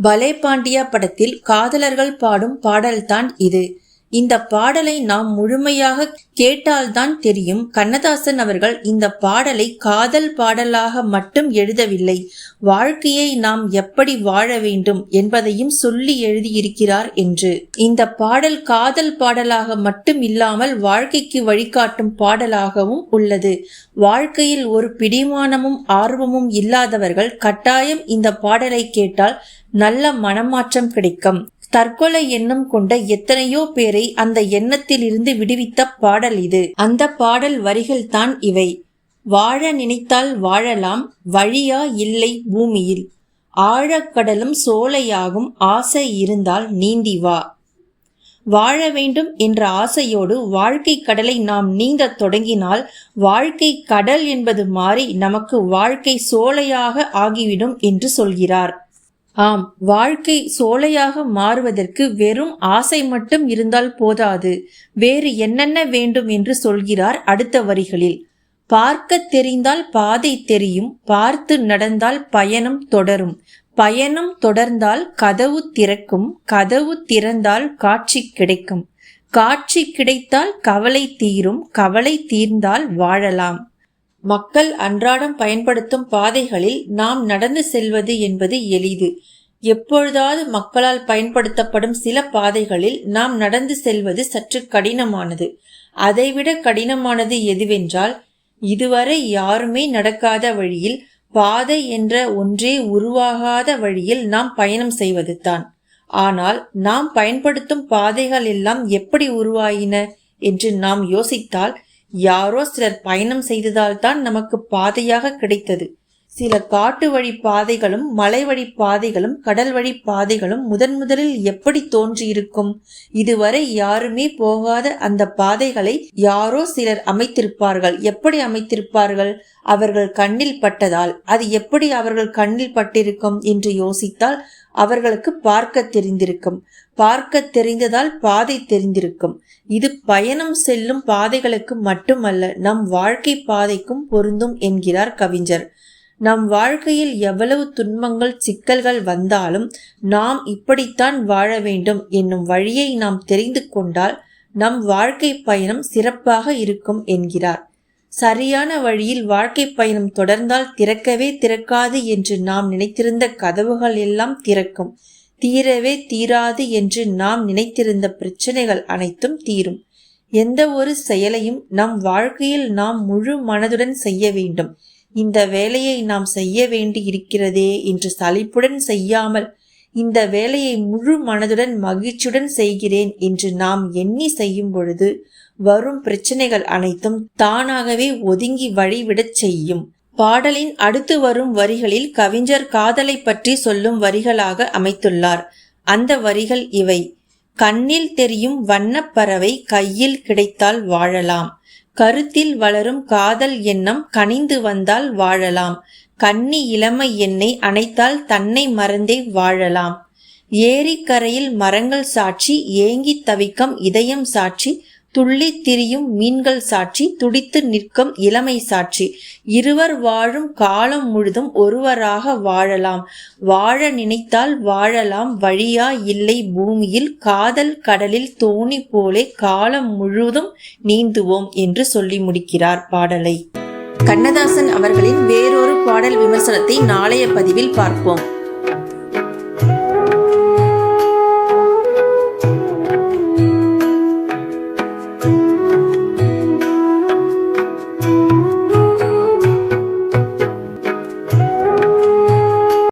பலே பாண்டியா படத்தில் காதலர்கள் பாடும் பாடல்தான் இது. இந்த பாடலை நாம் முழுமையாக கேட்டால்தான் தெரியும், கண்ணதாசன் அவர்கள் இந்த பாடலை காதல் பாடலாக மட்டும் எழுதவில்லை, வாழ்க்கையை நாம் எப்படி வாழ வேண்டும் என்பதையும் சொல்லி எழுதியிருக்கிறார் என்று. இந்த பாடல் காதல் பாடலாக மட்டும் இல்லாமல் வாழ்க்கைக்கு வழிகாட்டும் பாடலாகவும் உள்ளது. வாழ்க்கையில் ஒரு பிடிமானமும் ஆர்வமும் இல்லாதவர்கள் கட்டாயம் இந்த பாடலை கேட்டால் நல்ல மனமாற்றம் கிடைக்கும். தற்கொலை எண்ணம் கொண்ட எத்தனையோ பேரை அந்த எண்ணத்தில் இருந்து விடுவித்த பாடல் இது. அந்த பாடல் வரிகள் தான் இவை: வாழ நினைத்தால் வாழலாம், வழியா இல்லை பூமியில், ஆழக்கடலும் சோலையாகும், ஆசை இருந்தால் நீந்தி வா. வாழ வேண்டும் என்ற ஆசையோடு வாழ்க்கை கடலை நாம் நீந்த தொடங்கினால் வாழ்க்கை கடல் என்பது மாறி நமக்கு வாழ்க்கை சோலையாக ஆகிவிடும் என்று சொல்கிறார். ஆம், வாழ்க்கை சோலையாக மாறுவதற்கு வெறும் ஆசை மட்டும் இருந்தால் போதாது, வேறு என்னென்ன வேண்டும் என்று சொல்கிறார் அடுத்த வரிகளில். பார்க்க தெரிந்தால் பாதை தெரியும், பார்த்து நடந்தால் பயணம் தொடரும், பயணம் தொடர்ந்தால் கதவு திறக்கும், கதவு திறந்தால் காட்சி கிடைக்கும், காட்சி கிடைத்தால் கவலை தீரும், கவலை தீர்ந்தால் வாழலாம். மக்கள் அன்றாடம் பயன்படுத்தும் பாதைகளில் நாம் நடந்து செல்வது என்பது எளிது. எப்பொழுதாவது மக்களால் பயன்படுத்தப்படும் சில பாதைகளில் நாம் நடந்து செல்வது சற்று கடினமானது. அதைவிட கடினமானது எதுவென்றால், இதுவரை யாருமே நடக்காத வழியில், பாதை என்ற ஒன்றே உருவாகாத வழியில் நாம் பயணம் செய்வது தான். ஆனால் நாம் பயன்படுத்தும் பாதைகள் எல்லாம் எப்படி உருவாயின என்று நாம் யோசித்தால், யாரோ சிலர் பயணம் செய்ததால் தான் நமக்கு பாதையாக கிடைத்தது. சில காட்டு வழி பாதைகளும் மலை வழி பாதைகளும் கடல் வழி பாதைகளும் முதலில் எப்படி தோன்றியிருக்கும்? இதுவரை யாருமே போகாத அந்த பாதைகளை யாரோ சிலர் அமைத்திருப்பார்கள். எப்படி அமைத்திருப்பார்கள்? அவர்கள் கண்ணில் பட்டதால். அது எப்படி அவர்கள் கண்ணில் பட்டிருக்கும் என்று யோசித்தால் அவர்களுக்கு பார்க்க தெரிந்திருக்கும். பார்க்க தெரிந்ததால் பாதை தெரிந்திருக்கும். இது பயணம் செல்லும் பாதைகளுக்கு மட்டுமல்ல, நம் வாழ்க்கை பாதைக்கும் பொருந்தும் என்கிறார் கவிஞர். நம் வாழ்க்கையில் எவ்வளவு துன்பங்கள் சிக்கல்கள் வந்தாலும் நாம் இப்படித்தான் வாழ வேண்டும் என்னும் வழியை நாம் தெரிந்து கொண்டால் நம் வாழ்க்கை பயணம் சிறப்பாக இருக்கும் என்கிறார். சரியான வழியில் வாழ்க்கை பயணம் தொடர்ந்தால் திறக்கவே திறக்காது என்று நாம் நினைத்திருந்த கதவுகள் எல்லாம் திறக்கும். தீரவே தீராது என்று நாம் நினைத்திருந்த பிரச்சனைகள் அனைத்தும் தீரும். எந்த ஒரு செயலையும் நம் வாழ்க்கையில் நாம் முழு மனதுடன் செய்ய வேண்டும். இந்த வேலையை நாம் செய்ய வேண்டி இருக்கிறதே என்று சலிப்புடன் செய்யாமல், இந்த வேலையை முழு மனதுடன் மகிழ்ச்சியுடன் செய்கிறேன் என்று நாம் எண்ணி செய்யும் பொழுது வரும் பிரச்சனைகள் அனைத்தும் தானாகவே ஒதுங்கி வழிவிடச் செய்யும். பாடலின் அடுத்து வரும் வரிகளில் கவிஞர் காதலை பற்றி சொல்லும் வரிகளாக அமைத்துள்ளார். அந்த வரிகள் இவை: கண்ணில் தெரியும் வண்ணப் பறவை கையில் கிடைத்தால் வாழலாம், கருத்தில் வளரும் காதல் எண்ணம் கனிந்து வந்தால் வாழலாம், கன்னி இளமை எண்ணெய் அணைத்தால் தன்னை மறந்தே வாழலாம், ஏரிக்கரையில் மரங்கள் சாட்சி ஏங்கி தவிக்கும் இதயம் சாட்சி, துள்ளி திரியும் மீன்கள் சாட்சி துடித்து நிற்கும் இளமை சாட்சி, இருவர் வாழும் காலம் முழுதும் ஒருவராக வாழலாம், வாழ நினைத்தால் வாழலாம், வழியா இல்லை பூமியில், காதல் கடலில் தோணி போலே காலம் முழுவதும் நீந்துவோம் என்று சொல்லி முடிக்கிறார் பாடலை. கண்ணதாசன் அவர்களின் வேறொரு பாடல் விமர்சனத்தை நாளைய பதிவில் பார்ப்போம்.